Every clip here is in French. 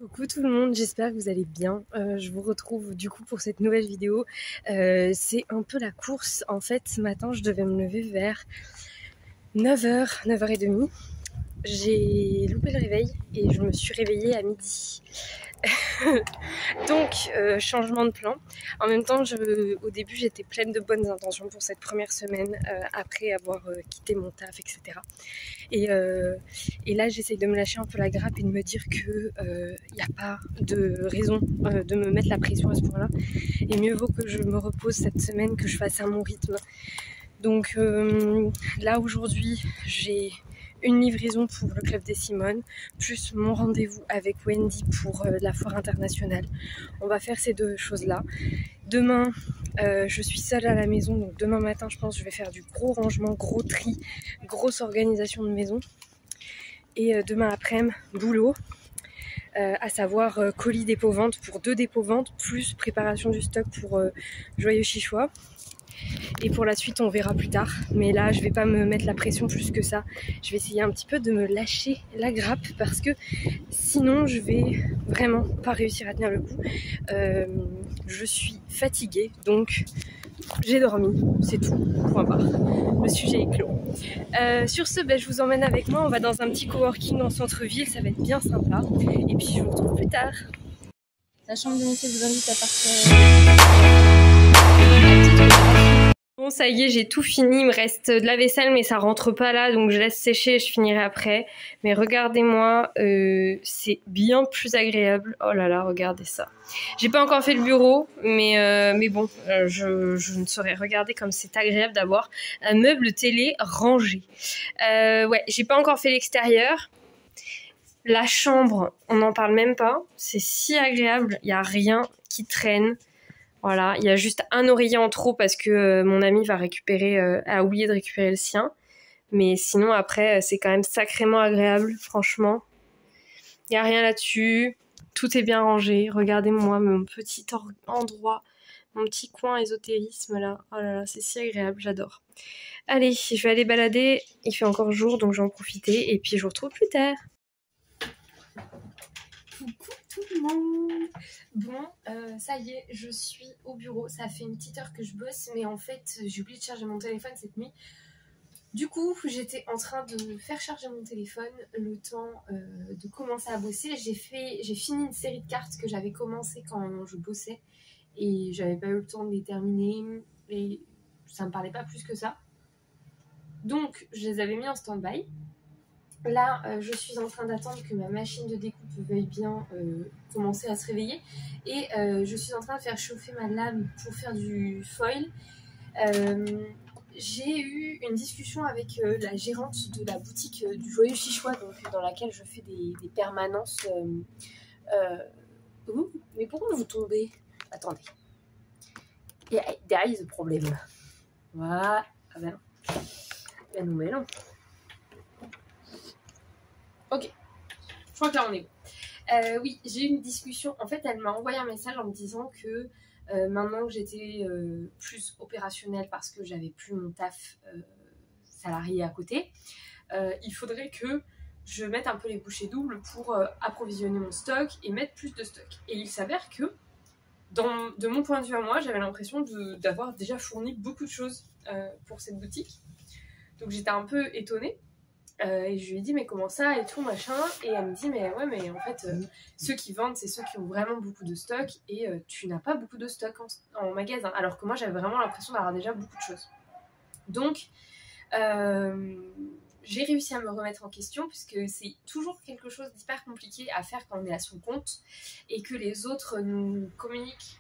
Coucou tout le monde, j'espère que vous allez bien. Je vous retrouve du coup pour cette nouvelle vidéo. C'est un peu la course. En fait, ce matin, je devais me lever vers 9h, 9h30. J'ai loupé le réveil et je me suis réveillée à midi. Donc, changement de plan. En même temps, au début, j'étais pleine de bonnes intentions pour cette première semaine après avoir quitté mon taf, etc. Et là, j'essaye de me lâcher un peu la grappe et de me dire que n'y a pas de raison de me mettre la pression à ce point-là. Et mieux vaut que je me repose cette semaine, que je fasse à mon rythme. Donc là, aujourd'hui, j'ai une livraison pour le Club des Simones, plus mon rendez-vous avec Wendy pour la foire internationale. On va faire ces deux choses-là. Demain, je suis seule à la maison, donc demain matin, je pense que je vais faire du gros rangement, gros tri, grosse organisation de maison. Et demain après-midi, boulot, à savoir colis dépôt-vente pour 2 dépôts-vente, plus préparation du stock pour Joyeux Chichois. Et pour la suite, on verra plus tard. Mais là, je vais pas me mettre la pression plus que ça. Je vais essayer un petit peu de me lâcher la grappe parce que sinon, je vais vraiment pas réussir à tenir le coup. Je suis fatiguée, donc j'ai dormi. C'est tout. Point barre. Le sujet est clos. Sur ce, je vous emmène avec moi. On va dans un petit coworking en centre-ville. Ça va être bien sympa. Et puis, je vous retrouve plus tard. La chambre d'unité vous invite à partir. Bon, ça y est, j'ai tout fini. Il me reste de la vaisselle, mais ça rentre pas là, donc je laisse sécher et je finirai après. Mais regardez-moi, c'est bien plus agréable. Oh là là, regardez ça. J'ai pas encore fait le bureau, mais bon, je ne saurais regarder comme c'est agréable d'avoir un meuble télé rangé. Ouais, j'ai pas encore fait l'extérieur. La chambre, on n'en parle même pas. C'est si agréable, il n'y a rien qui traîne. Voilà, il y a juste un oreiller en trop parce que mon ami a oublié de récupérer le sien. Mais sinon, après, c'est quand même sacrément agréable, franchement. Il n'y a rien là-dessus. Tout est bien rangé. Regardez-moi mon petit endroit, mon petit coin ésotérisme là. Oh là là, c'est si agréable, j'adore. Allez, je vais aller balader. Il fait encore jour, donc je vais en profiter. Et puis, je vous retrouve plus tard. Coucou tout le monde. Bon, ça y est, je suis au bureau. Ça fait une petite heure que je bosse, mais en fait, j'ai oublié de charger mon téléphone cette nuit. Du coup, j'étais en train de faire charger mon téléphone le temps de commencer à bosser. J'ai fini une série de cartes que j'avais commencé quand je bossais et j'avais pas eu le temps de les terminer et ça me parlait pas plus que ça. Donc, je les avais mis en stand-by. Là, je suis en train d'attendre que ma machine de découpe veuille bien commencer à se réveiller. Et je suis en train de faire chauffer ma lame pour faire du foil. J'ai eu une discussion avec la gérante de la boutique du Joyeux Chichois, donc, dans laquelle je fais des permanences. Mais pourquoi vous tombez? Attendez. There is a problème. Voilà. Ah ben. La nouvelle. Ok, je crois que là on est bon. Oui, j'ai eu une discussion. En fait, elle m'a envoyé un message en me disant que maintenant que j'étais plus opérationnelle parce que j'avais plus mon taf salarié à côté, il faudrait que je mette un peu les bouchées doubles pour approvisionner mon stock et mettre plus de stock. Et il s'avère que, de mon point de vue à moi, j'avais l'impression d'avoir déjà fourni beaucoup de choses pour cette boutique. Donc j'étais un peu étonnée. Et je lui ai dit mais comment ça et tout machin, et elle me dit mais ouais mais en fait ceux qui vendent c'est ceux qui ont vraiment beaucoup de stock et tu n'as pas beaucoup de stock en magasin, alors que moi j'avais vraiment l'impression d'avoir déjà beaucoup de choses. Donc j'ai réussi à me remettre en question puisque c'est toujours quelque chose d'hyper compliqué à faire quand on est à son compte et que les autres nous communiquent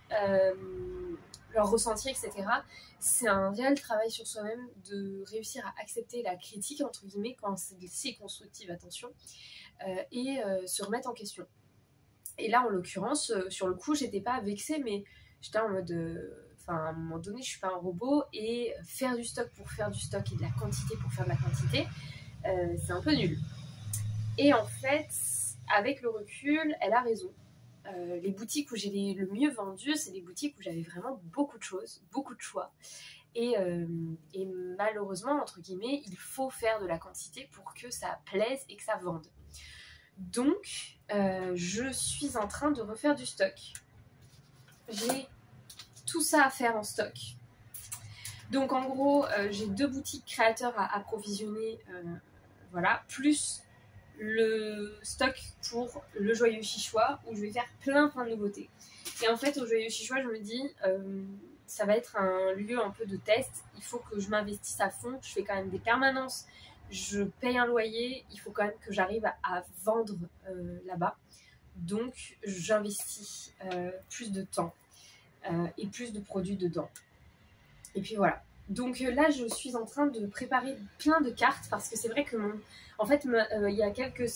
leur ressenti, etc. C'est un réel travail sur soi-même de réussir à accepter la critique, entre guillemets, quand c'est constructive, attention, et se remettre en question. Et là, en l'occurrence, sur le coup, j'étais pas vexée, mais j'étais en mode... à un moment donné, je suis pas un robot, et faire du stock pour faire du stock et de la quantité pour faire de la quantité, c'est un peu nul. Et en fait, avec le recul, elle a raison. Les boutiques où j'ai le mieux vendu, c'est des boutiques où j'avais vraiment beaucoup de choses, beaucoup de choix. Et malheureusement, entre guillemets, il faut faire de la quantité pour que ça plaise et que ça vende. Donc je suis en train de refaire du stock. J'ai tout ça à faire en stock. Donc en gros j'ai 2 boutiques créateurs à approvisionner, voilà, plus le stock pour le Joyeux Chichois où je vais faire plein de nouveautés. Et en fait au Joyeux Chichois je me dis ça va être un lieu un peu de test, il faut que je m'investisse à fond, je fais quand même des permanences, je paye un loyer, il faut quand même que j'arrive à vendre là-bas. Donc j'investis plus de temps et plus de produits dedans. Et puis voilà. Donc là, je suis en train de préparer plein de cartes parce que c'est vrai que en fait, il y a quelques...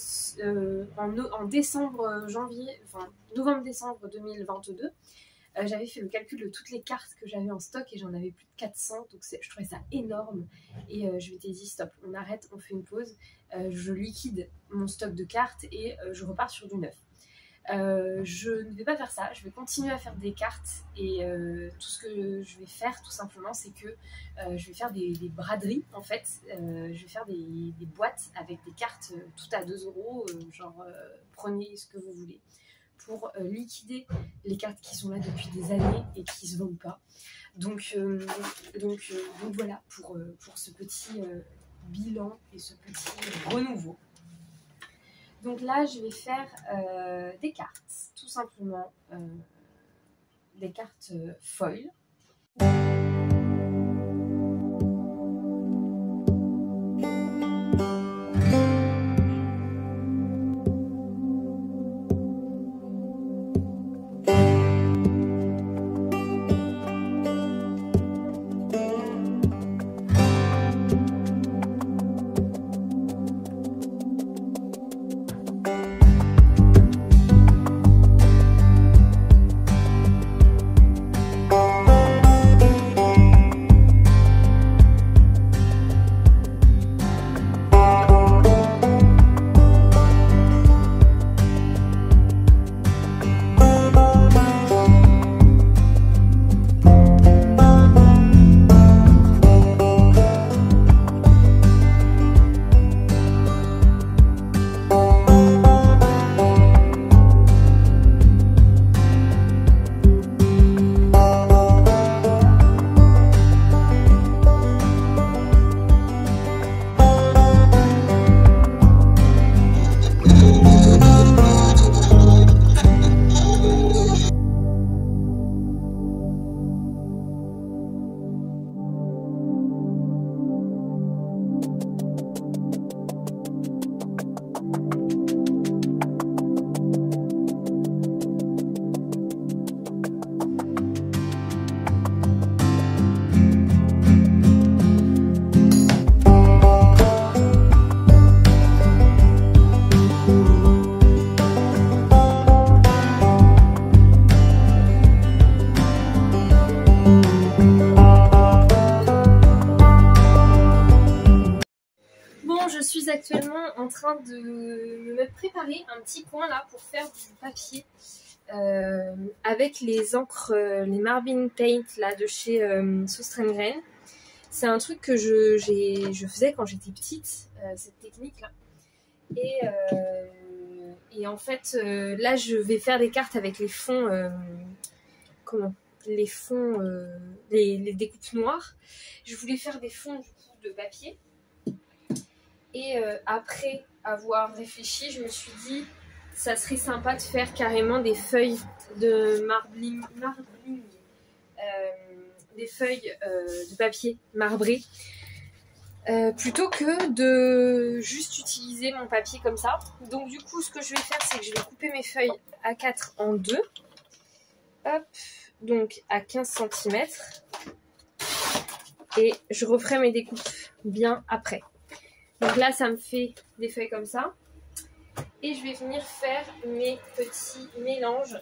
en décembre, novembre-décembre 2022, j'avais fait le calcul de toutes les cartes que j'avais en stock et j'en avais plus de 400. Donc je trouvais ça énorme. Et je m'étais dit, stop, on arrête, on fait une pause. Je liquide mon stock de cartes et je repars sur du neuf. Je ne vais pas faire ça, je vais continuer à faire des cartes et tout ce que je vais faire tout simplement c'est que je vais faire des braderies en fait, je vais faire des boîtes avec des cartes tout à 2 €, genre prenez ce que vous voulez pour liquider les cartes qui sont là depuis des années et qui se vendent pas. Donc voilà pour ce petit bilan et ce petit renouveau. Donc là, je vais faire des cartes, tout simplement, des cartes foil. Je suis actuellement en train de me préparer un petit coin là pour faire du papier avec les encres, les Marvin Paint là de chez Soustrengren. C'est un truc que je faisais quand j'étais petite, cette technique là. Et en fait là je vais faire des cartes avec les fonds, les fonds, les découpes noires. Je voulais faire des fonds du coup de papier. Et après avoir réfléchi, je me suis dit ça serait sympa de faire carrément des feuilles de marbling, des feuilles de papier marbré, plutôt que de juste utiliser mon papier comme ça. Donc du coup, ce que je vais faire, c'est que je vais couper mes feuilles A4 en 2, hop, donc à 15 cm, et je referai mes découpes bien après. Donc là, ça me fait des feuilles comme ça. Et je vais venir faire mes petits mélanges.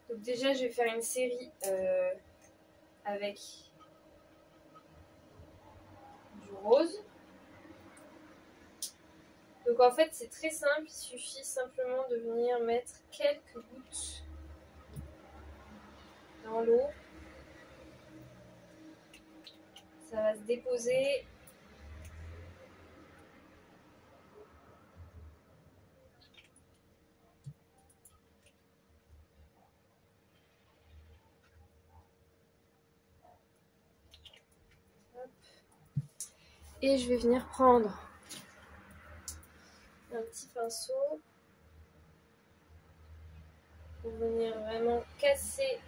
Donc déjà, je vais faire une série avec du rose. Donc en fait, c'est très simple. Il suffit simplement de venir mettre quelques gouttes dans l'eau. Ça va se déposer Et je vais venir prendre un petit pinceau pour venir vraiment casser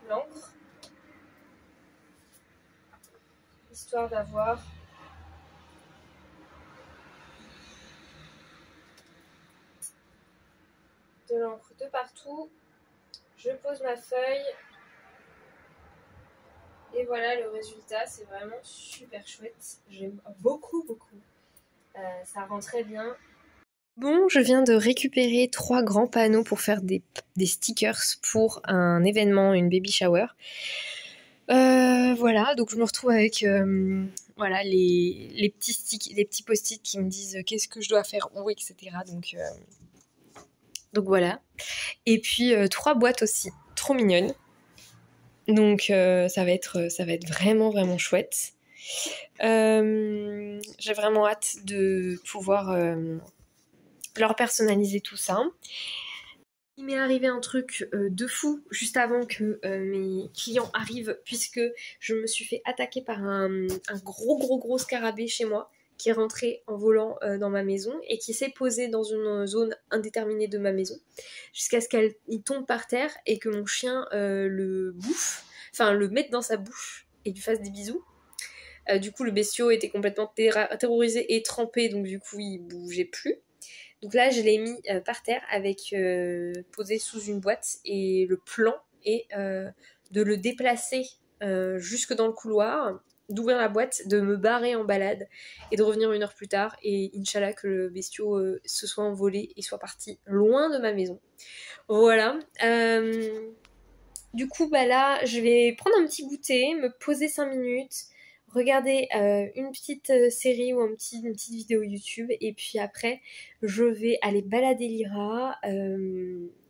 l'encre, histoire d'avoir de l'encre de partout. Je pose ma feuille et voilà le résultat, c'est vraiment super chouette, j'aime beaucoup. Ça rend très bien. Bon, je viens de récupérer 3 grands panneaux pour faire des stickers pour un événement, une baby shower. Voilà, donc je me retrouve avec voilà, les petits post-it qui me disent qu'est-ce que je dois faire où, etc. Donc voilà. Et puis 3 boîtes aussi, trop mignonnes. Donc ça va être vraiment chouette. J'ai vraiment hâte de pouvoir leur personnaliser tout ça. Il m'est arrivé un truc de fou juste avant que mes clients arrivent, puisque je me suis fait attaquer par un gros scarabée chez moi qui est rentré en volant dans ma maison et qui s'est posé dans une zone indéterminée de ma maison jusqu'à ce qu'il tombe par terre et que mon chien le bouffe, enfin le mette dans sa bouche et lui fasse des bisous. Du coup le bestiau était complètement terrorisé et trempé, donc du coup il bougeait plus. Donc là, je l'ai mis par terre avec posé sous une boîte et le plan est de le déplacer jusque dans le couloir, d'ouvrir la boîte, de me barrer en balade et de revenir 1 heure plus tard et Inch'Allah que le bestiau se soit envolé et soit parti loin de ma maison. Voilà. Du coup, bah là, je vais prendre un petit goûter, me poser 5 minutes, regarder une petite série ou une petite vidéo YouTube et puis après je vais aller balader Lyra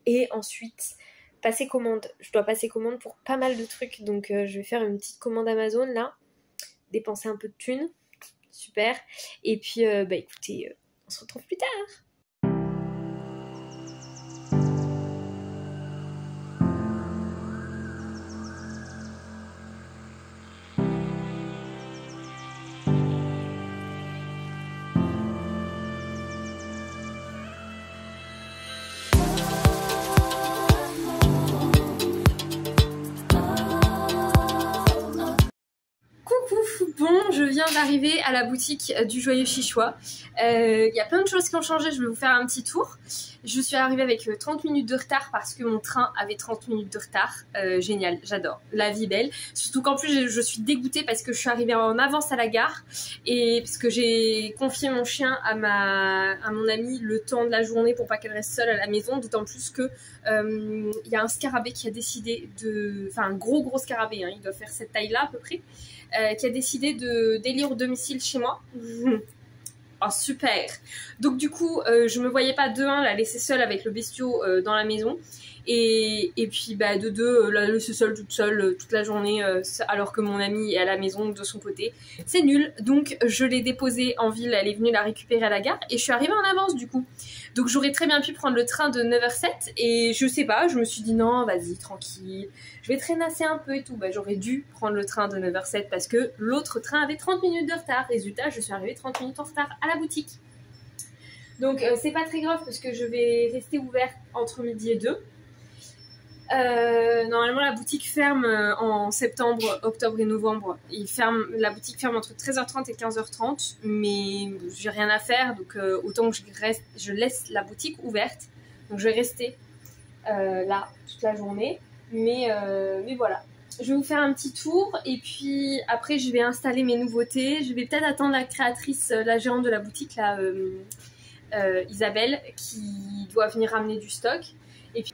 et ensuite passer commande. Je dois passer commande pour pas mal de trucs, donc je vais faire une petite commande Amazon là, dépenser un peu de thunes, super, et puis bah écoutez, on se retrouve plus tard. Bon, je viens d'arriver à la boutique du Joyeux Chichois. Il y a plein de choses qui ont changé, je vais vous faire un petit tour. Je suis arrivée avec 30 minutes de retard parce que mon train avait 30 minutes de retard. Génial, j'adore, la vie belle. Surtout qu'en plus je suis dégoûtée parce que je suis arrivée en avance à la gare et parce que j'ai confié mon chien à mon amie le temps de la journée pour pas qu'elle reste seule à la maison. D'autant plus que il y a un scarabée qui a décidé de... Enfin un gros scarabée, hein, il doit faire cette taille là à peu près. Qui a décidé de délire au domicile chez moi. Oh super. Donc du coup je me voyais pas de 1 la laisser seule avec le bestiau dans la maison et puis bah de 2 la laisser toute seule toute la journée alors que mon amie est à la maison de son côté. C'est nul. Donc je l'ai déposée en ville, elle est venue la récupérer à la gare et je suis arrivée en avance du coup. Donc j'aurais très bien pu prendre le train de 9h07 et je sais pas, je me suis dit non, vas-y, tranquille, je vais traînasser un peu et tout. Bah j'aurais dû prendre le train de 9h07 parce que l'autre train avait 30 minutes de retard. Résultat, je suis arrivée 30 minutes en retard à la boutique. Donc c'est pas très grave parce que je vais rester ouverte entre midi et 2. Normalement la boutique ferme en septembre, octobre et novembre. La boutique ferme entre 13h30 et 15h30, mais j'ai rien à faire, donc autant que je laisse la boutique ouverte. Donc je vais rester là toute la journée, mais voilà. Je vais vous faire un petit tour et puis après je vais installer mes nouveautés. Je vais peut-être attendre la créatrice, la gérante de la boutique, là, Isabelle, qui doit venir ramener du stock. Et puis...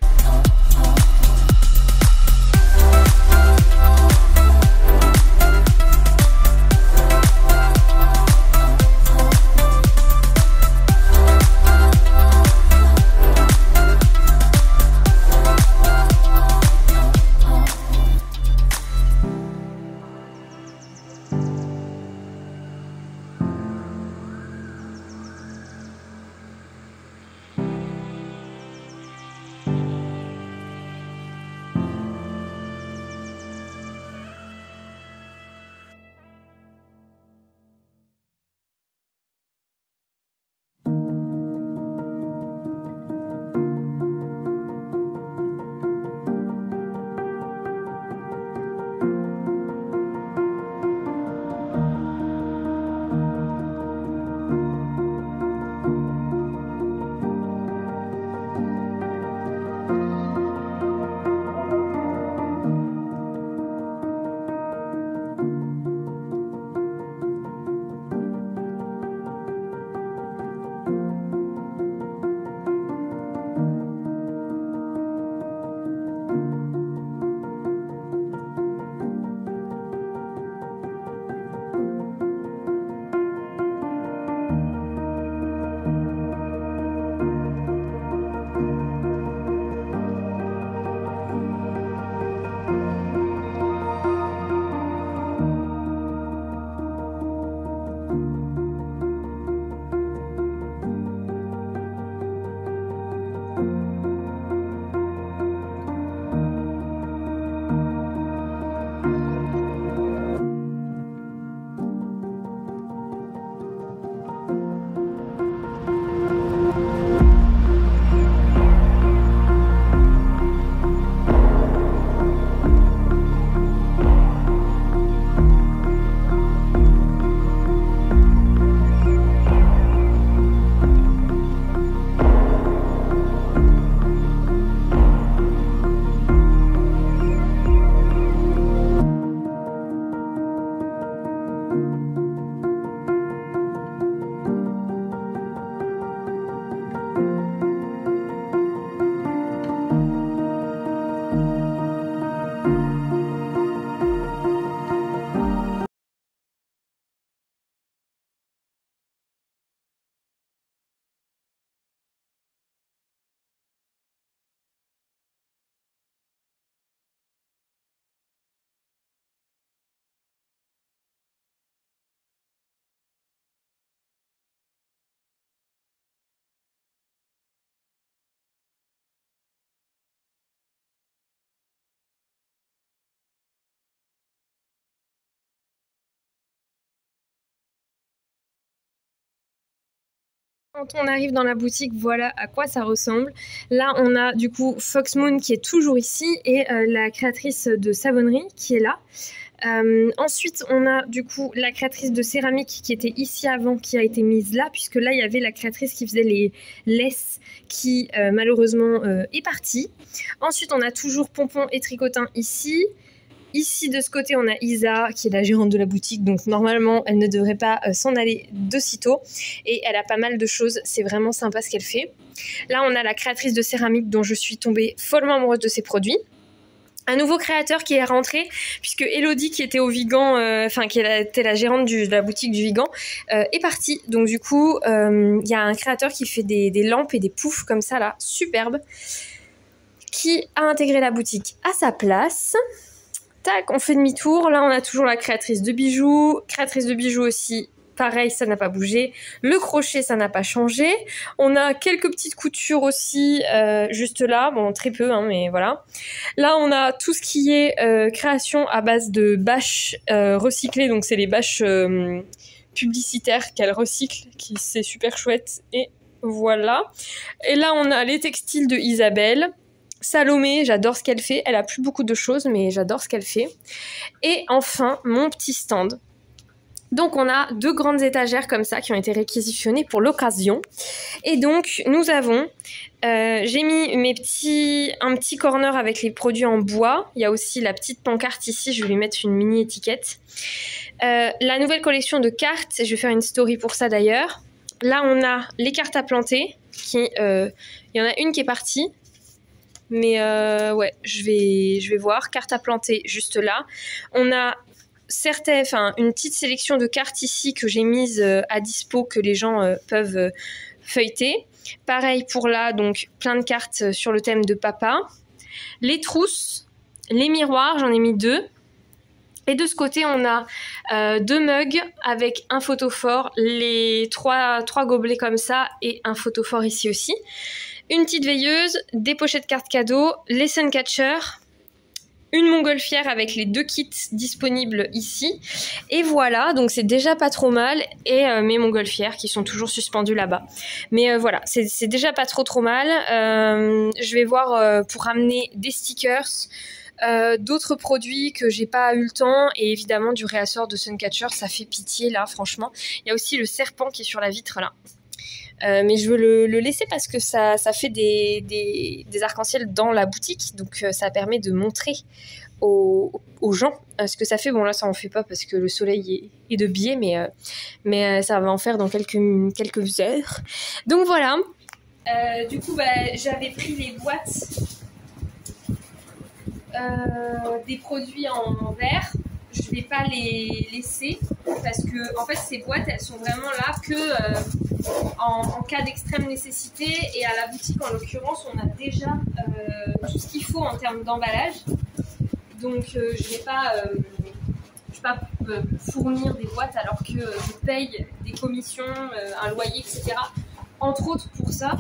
Quand on arrive dans la boutique, voilà à quoi ça ressemble. Là, on a du coup Fox Moon qui est toujours ici et la créatrice de savonnerie qui est là. Ensuite, on a du coup la créatrice de céramique qui était ici avant, qui a été mise là, puisque là, il y avait la créatrice qui faisait les laisses qui malheureusement est partie. Ensuite, on a toujours Pompon et Tricotin ici. Ici, de ce côté, on a Isa, qui est la gérante de la boutique, donc normalement, elle ne devrait pas s'en aller de sitôt. Et elle a pas mal de choses, c'est vraiment sympa ce qu'elle fait. Là, on a la créatrice de céramique dont je suis tombée follement amoureuse de ses produits. Un nouveau créateur qui est rentré, puisque Elodie, qui était au Vigan, qui était la gérante de la boutique du Vigan, est partie. Donc du coup, il y a un créateur qui fait des lampes et des poufs comme ça, là, superbes, qui a intégré la boutique à sa place. Tac, on fait demi-tour. Là, on a toujours la créatrice de bijoux. Créatrice de bijoux aussi, pareil, ça n'a pas bougé. Le crochet, ça n'a pas changé. On a quelques petites coutures aussi, juste là. Bon, très peu, hein, mais voilà. Là, on a tout ce qui est création à base de bâches recyclées. Donc, c'est les bâches publicitaires qu'elle recycle, qui c'est super chouette. Et voilà. Et là, on a les textiles de Isabelle. Salomé, j'adore ce qu'elle fait. Elle a plus beaucoup de choses, mais j'adore ce qu'elle fait. Et enfin, mon petit stand. Donc, on a 2 grandes étagères comme ça qui ont été réquisitionnées pour l'occasion. Et donc, nous avons... j'ai mis un petit corner avec les produits en bois. Il y a aussi la petite pancarte ici. Je vais lui mettre une mini étiquette. La nouvelle collection de cartes. Je vais faire une story pour ça d'ailleurs. Là, on a les cartes à planter. Il y en a une qui est partie. Mais ouais, je vais voir. Carte à planter juste là. On a une petite sélection de cartes ici que j'ai mises à dispo que les gens peuvent feuilleter. Pareil pour là, donc plein de cartes sur le thème de papa. Les trousses, les miroirs, j'en ai mis 2. Et de ce côté, on a 2 mugs avec un photophore, les 3 gobelets comme ça et un photophore ici aussi. Une petite veilleuse, des pochettes cartes cadeaux, les suncatchers, une montgolfière avec les 2 kits disponibles ici. Et voilà, donc c'est déjà pas trop mal. Et mes montgolfières qui sont toujours suspendues là-bas. Mais voilà, c'est déjà pas trop mal. Je vais voir pour ramener des stickers, d'autres produits que j'ai pas eu le temps. Et évidemment du réassort de Suncatcher, ça fait pitié là, franchement. Il y a aussi le serpent qui est sur la vitre là. Mais je veux le laisser parce que ça fait des arcs-en-ciel dans la boutique, donc ça permet de montrer aux gens ce que ça fait. Bon là ça en fait pas parce que le soleil est de biais, mais ça va en faire dans quelques heures. Donc voilà. Du coup j'avais pris les boîtes des produits en verre. Je vais pas les laisser parce que en fait ces boîtes elles sont vraiment là que en cas d'extrême nécessité, et à la boutique en l'occurrence on a déjà tout ce qu'il faut en termes d'emballage, donc je vais pas fournir des boîtes alors que je paye des commissions, un loyer, etc. entre autres pour ça.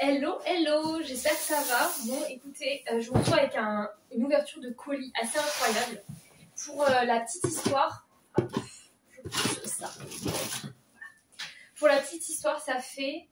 Hello, hello, j'espère que ça va. Bon, écoutez, je vous retrouve avec une ouverture de colis assez incroyable. Pour la petite histoire, hop, je pousse ça. Pour la petite histoire, ça fait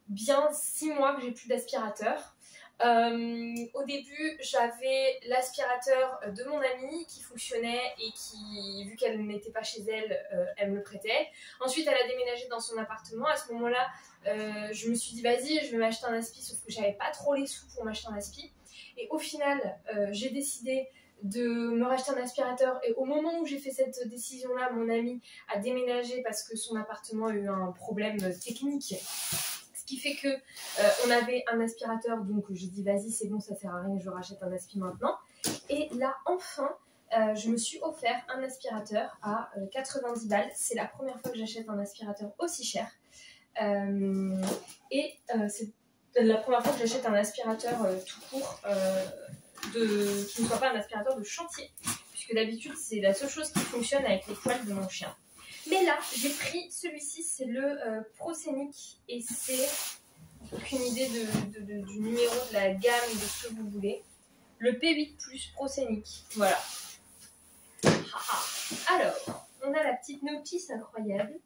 bien 6 mois que j'ai plus d'aspirateur. Au début, j'avais l'aspirateur de mon amie qui fonctionnait et qui, vu qu'elle n'était pas chez elle, elle me le prêtait. Ensuite, elle a déménagé dans son appartement. À ce moment-là, je me suis dit vas-y, je vais m'acheter un aspi, sauf que j'avais pas trop les sous pour m'acheter un aspi. Et au final, j'ai décidé de me racheter un aspirateur. Et au moment où j'ai fait cette décision-là, mon amie a déménagé parce que son appartement a eu un problème technique. Ce qui fait que on avait un aspirateur, donc j'ai dit vas-y c'est bon, ça sert à rien, je rachète un aspi maintenant. Et là enfin je me suis offert un aspirateur à 90 balles. C'est la première fois que j'achète un aspirateur aussi cher. C'est la première fois que j'achète un aspirateur tout court qui ne soit pas un aspirateur de chantier, puisque d'habitude c'est la seule chose qui fonctionne avec les poils de mon chien. Mais là, j'ai pris celui-ci, c'est le Proscenic et c'est aucune idée du numéro de la gamme, de ce que vous voulez. Le P8 Plus Proscenic, voilà. Alors, on a la petite notice incroyable.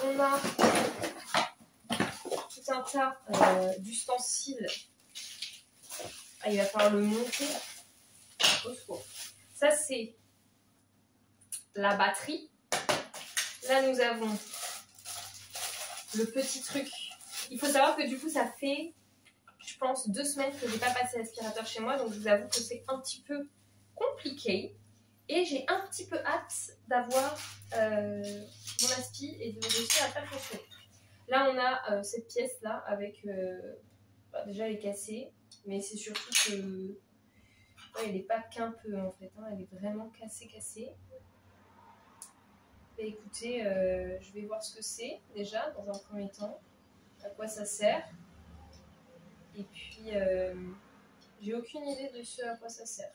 On a tout un tas d'ustensiles. Ah, il va falloir le monter. Au secours. Ça, c'est la batterie. Là, nous avons le petit truc. Il faut savoir que du coup, ça fait, je pense, 2 semaines que je n'ai pas passé l'aspirateur chez moi. Donc, je vous avoue que c'est un petit peu compliqué. Et j'ai un petit peu hâte d'avoir mon aspi et de réussir à faire fonctionner. Là, on a cette pièce-là avec... déjà, elle est cassée. Mais c'est surtout que... Ouais, elle n'est pas qu'un peu, en fait. Hein, elle est vraiment cassée. Bah, écoutez, je vais voir ce que c'est déjà dans un premier temps, à quoi ça sert. Et puis, j'ai aucune idée de ce à quoi ça sert.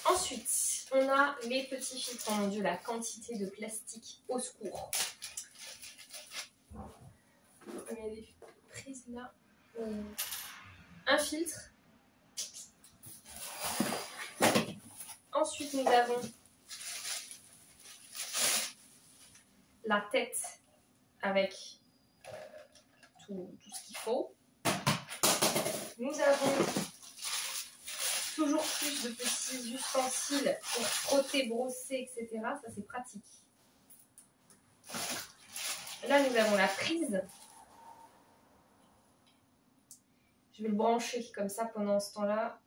Ensuite, on a les petits filtres. Oh mon Dieu, la quantité de plastique, au secours. Il y a des prises là. Un filtre. Ensuite, nous avons la tête avec tout ce qu'il faut. Nous avons toujours plus de petits ustensiles pour frotter, brosser, etc. Ça, c'est pratique. Là, nous avons la prise. Je vais le brancher comme ça pendant ce temps-là.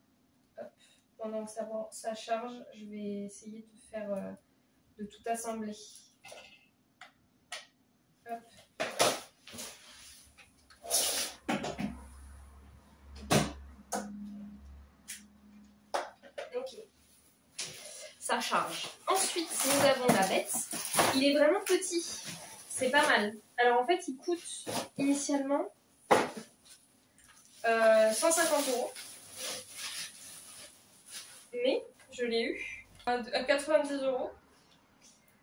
Pendant que ça charge, je vais essayer de faire, de tout assembler. Hop. Ok. Ça charge. Ensuite, nous avons la bête. Il est vraiment petit. C'est pas mal. Alors en fait, il coûte initialement 150 €. Mais je l'ai eu à 90 €.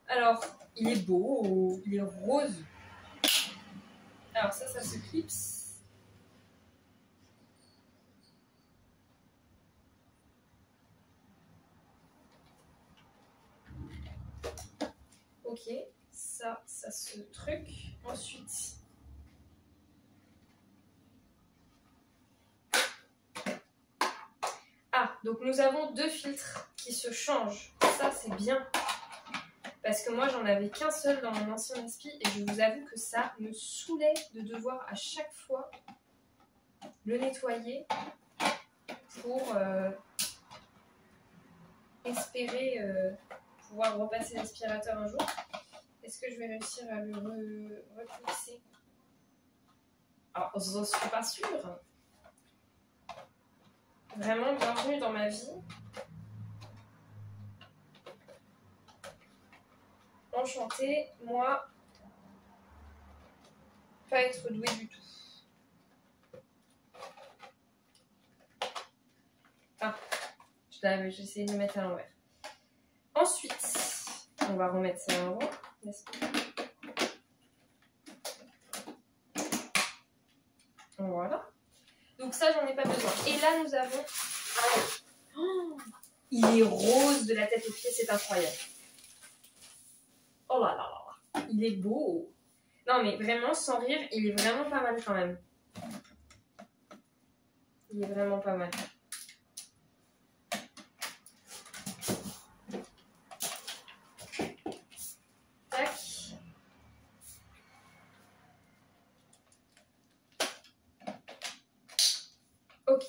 Alors, il est beau, il est rose. Alors ça se clipse. Ok, ça se truc. Ensuite, donc nous avons 2 filtres qui se changent. Ça, c'est bien. Parce que moi, j'en avais qu'un seul dans mon ancien aspi et je vous avoue que ça me saoulait de devoir à chaque fois le nettoyer pour espérer pouvoir repasser l'aspirateur un jour. Est-ce que je vais réussir à le reclipser? Alors, je ne suis pas sûre. Vraiment, bienvenue dans ma vie. Enchantée, moi, pas être douée du tout. J'ai essayé de le mettre à l'envers. Ensuite, on va remettre ça à l'endroit, n'est-ce pas? ça j'en ai pas besoin. Et là nous avons... Oh, il est rose de la tête aux pieds, c'est incroyable. Oh là là là là, il est beau. Non mais vraiment, sans rire, il est vraiment pas mal quand même. Il est vraiment pas mal. Tac. Ok.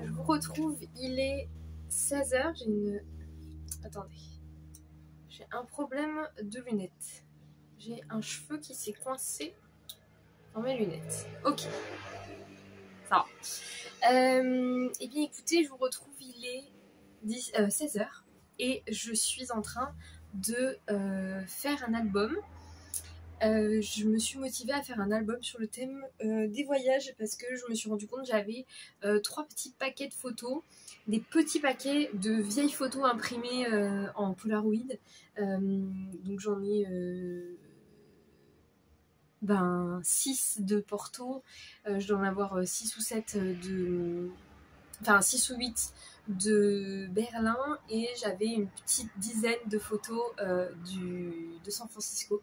Je vous retrouve, il est 16h, Attendez, j'ai un problème de lunettes. J'ai un cheveu qui s'est coincé dans mes lunettes. Ok, ça va. Et bien écoutez, je vous retrouve, il est 16h et je suis en train de faire un album. Je me suis motivée à faire un album sur le thème des voyages parce que je me suis rendu compte que j'avais 3 petits paquets de photos, des petits paquets de vieilles photos imprimées en Polaroid. Donc j'en ai 6 de Porto, je dois en avoir 6 ou 7 enfin 6 ou 8 de Berlin et j'avais une petite dizaine de photos de San Francisco.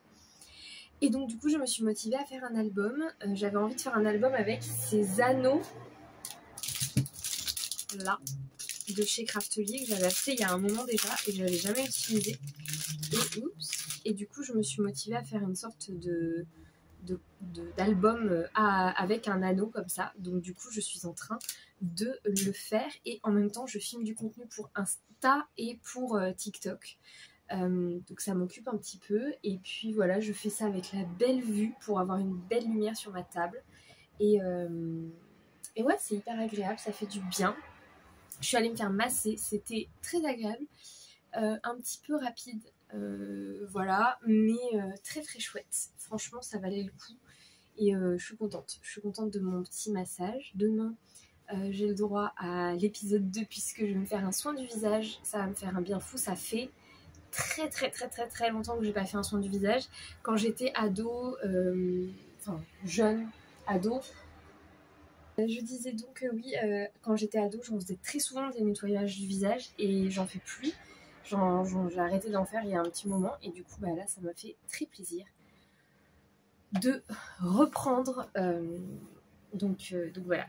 Et donc du coup je me suis motivée à faire un album. J'avais envie de faire un album avec ces anneaux là de chez Craftelier que j'avais acheté il y a un moment déjà et que j'avais jamais utilisé. Et du coup je me suis motivée à faire une sorte d'album avec un anneau comme ça. Donc du coup je suis en train de le faire et en même temps je filme du contenu pour Insta et pour TikTok. Donc ça m'occupe un petit peu et puis voilà, je fais ça avec la belle vue pour avoir une belle lumière sur ma table et ouais, c'est hyper agréable, ça fait du bien. Je suis allée me faire masser, c'était très agréable, un petit peu rapide, voilà, mais très très chouette. Franchement ça valait le coup et je suis contente de mon petit massage. Demain j'ai le droit à l'épisode 2 puisque je vais me faire un soin du visage, ça va me faire un bien fou. Ça fait très longtemps que j'ai pas fait un soin du visage. Quand j'étais ado, enfin jeune, ado. Je disais donc que oui, quand j'étais ado, j'en faisais très souvent des nettoyages du visage et j'en fais plus. J'ai arrêté d'en faire il y a un petit moment et du coup bah là ça m'a fait très plaisir de reprendre. Donc voilà.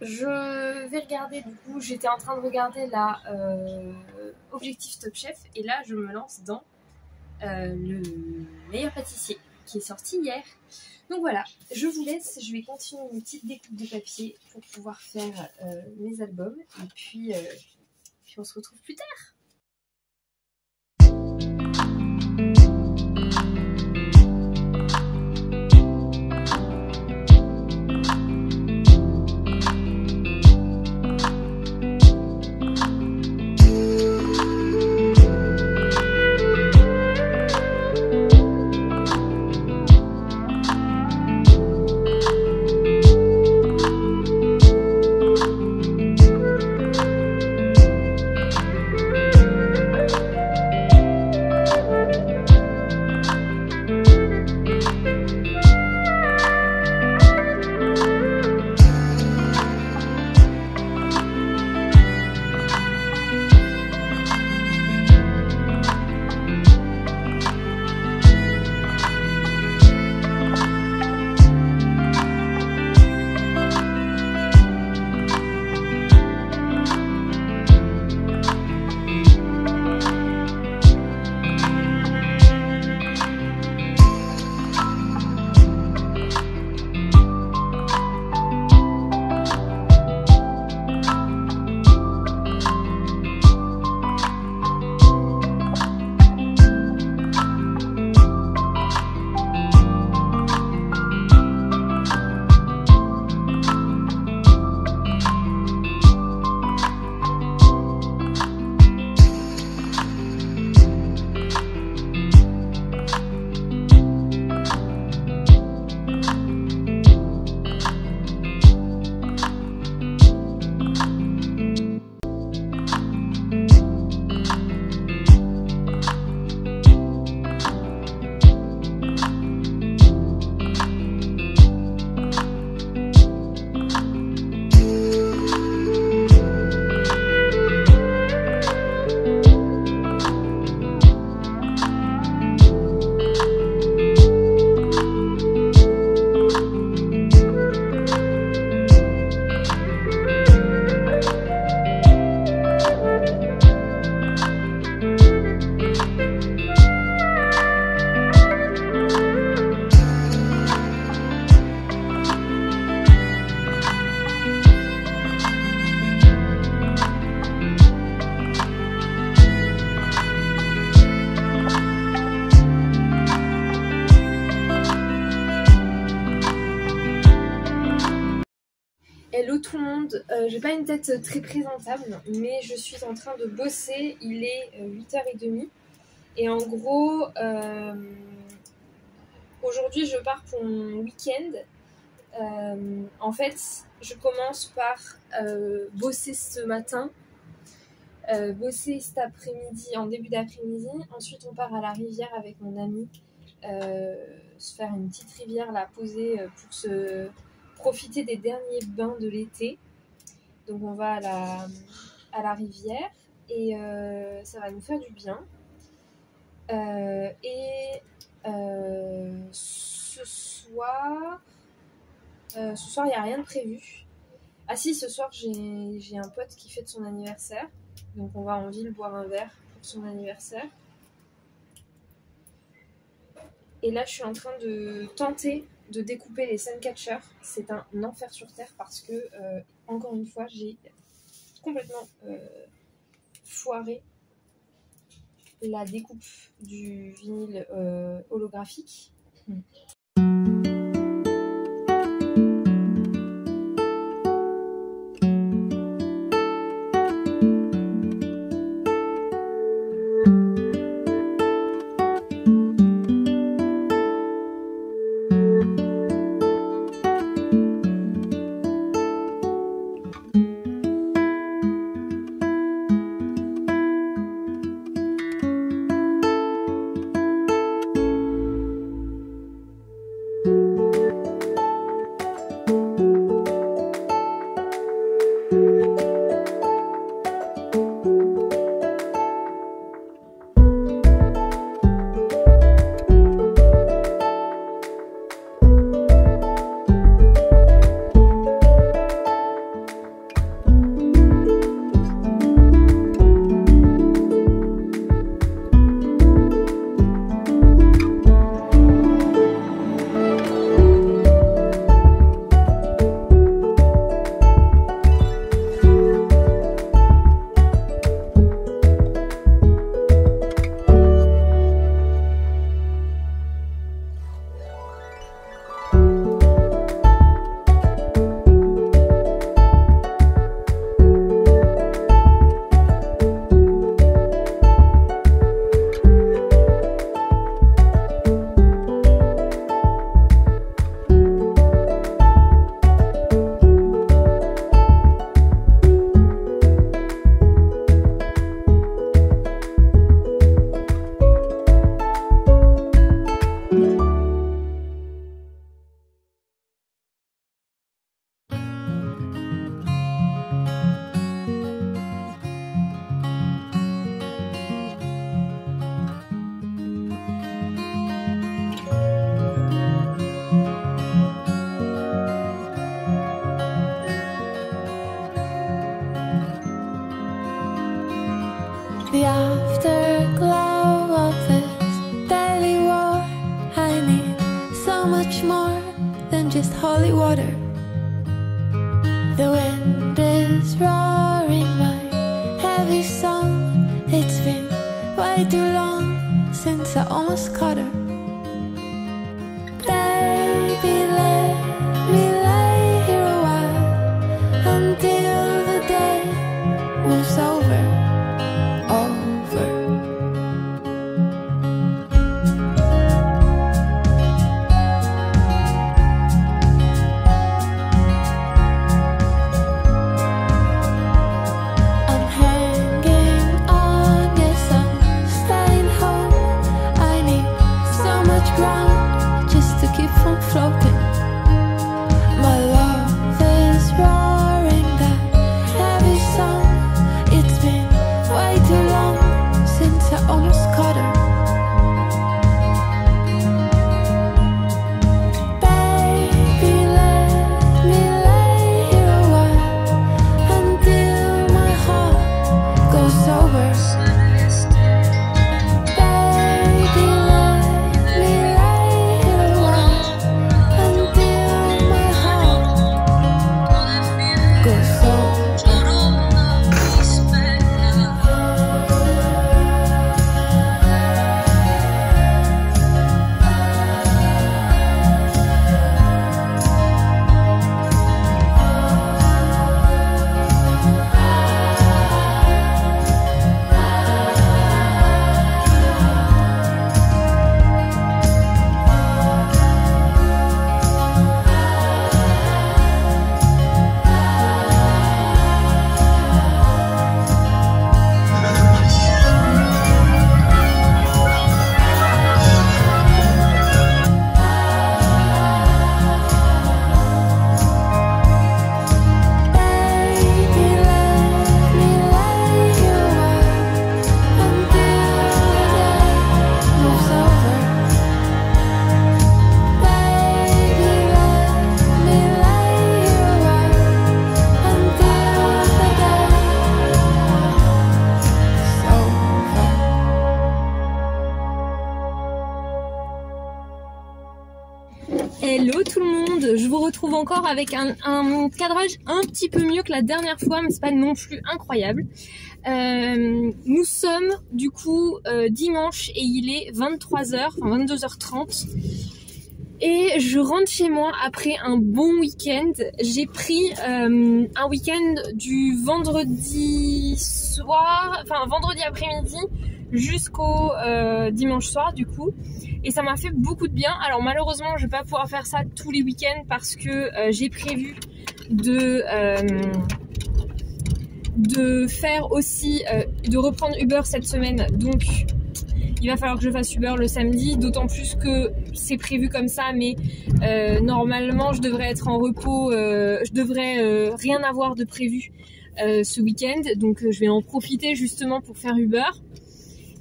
Je vais regarder, du coup j'étais en train de regarder la Objectif Top Chef et là je me lance dans le meilleur pâtissier qui est sorti hier. Donc voilà, je vous laisse, je vais continuer une petite découpe de papier pour pouvoir faire mes albums et puis on se retrouve plus tard. Hello tout le monde, j'ai pas une tête très présentable mais je suis en train de bosser, il est 8h30 et en gros aujourd'hui je pars pour mon week-end. En fait je commence par bosser ce matin, bosser cet après-midi, en début d'après-midi, ensuite on part à la rivière avec mon ami, se faire une petite rivière là posée pour se profiter des derniers bains de l'été. Donc on va à la rivière et ça va nous faire du bien. Ce soir il n'y a rien de prévu. Ah si, ce soir j'ai un pote qui fête son anniversaire. Donc on va en ville boire un verre pour son anniversaire. Et là je suis en train de tenter de découper les Suncatchers. C'est un enfer sur terre parce que, encore une fois, j'ai complètement foiré la découpe du vinyle holographique. the afterglow of this daily war. I need so much more than just holy water. The wind is roaring my heavy song. It's been way too long since I almost caught her. Baby, let me lay here a while until the day moves over. Hello tout le monde, je vous retrouve encore avec un cadrage un petit peu mieux que la dernière fois, mais c'est pas non plus incroyable. Nous sommes du coup dimanche et il est 23h, enfin 22h30 et je rentre chez moi après un bon week-end. J'ai pris un week-end du vendredi soir, enfin vendredi après-midi jusqu'au dimanche soir du coup. Et ça m'a fait beaucoup de bien. Alors malheureusement je vais pas pouvoir faire ça tous les week-ends parce que j'ai prévu de faire aussi, de reprendre Uber cette semaine. Donc il va falloir que je fasse Uber le samedi, d'autant plus que c'est prévu comme ça, mais normalement je devrais être en repos, je devrais rien avoir de prévu ce week-end. Donc je vais en profiter justement pour faire Uber.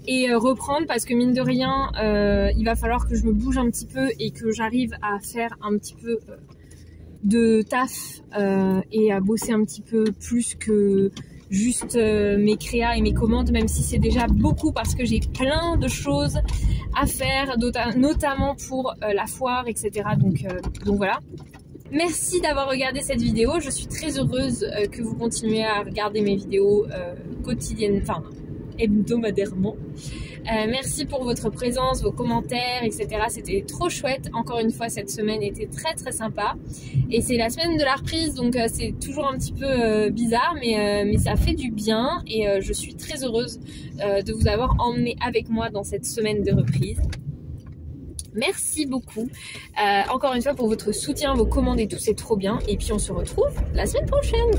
Et reprendre parce que mine de rien il va falloir que je me bouge un petit peu et que j'arrive à faire un petit peu de taf et à bosser un petit peu plus que juste mes créas et mes commandes, même si c'est déjà beaucoup parce que j'ai plein de choses à faire, notamment pour la foire, etc. Donc voilà. Merci d'avoir regardé cette vidéo, je suis très heureuse que vous continuez à regarder mes vidéos quotidiennes, enfin hebdomadairement. Merci pour votre présence, vos commentaires, etc. C'était trop chouette. Encore une fois, cette semaine était très très sympa. Et c'est la semaine de la reprise, donc c'est toujours un petit peu bizarre, mais ça fait du bien. Et je suis très heureuse de vous avoir emmené avec moi dans cette semaine de reprise. Merci beaucoup encore une fois pour votre soutien, vos commandes et tout, c'est trop bien. Et puis on se retrouve la semaine prochaine.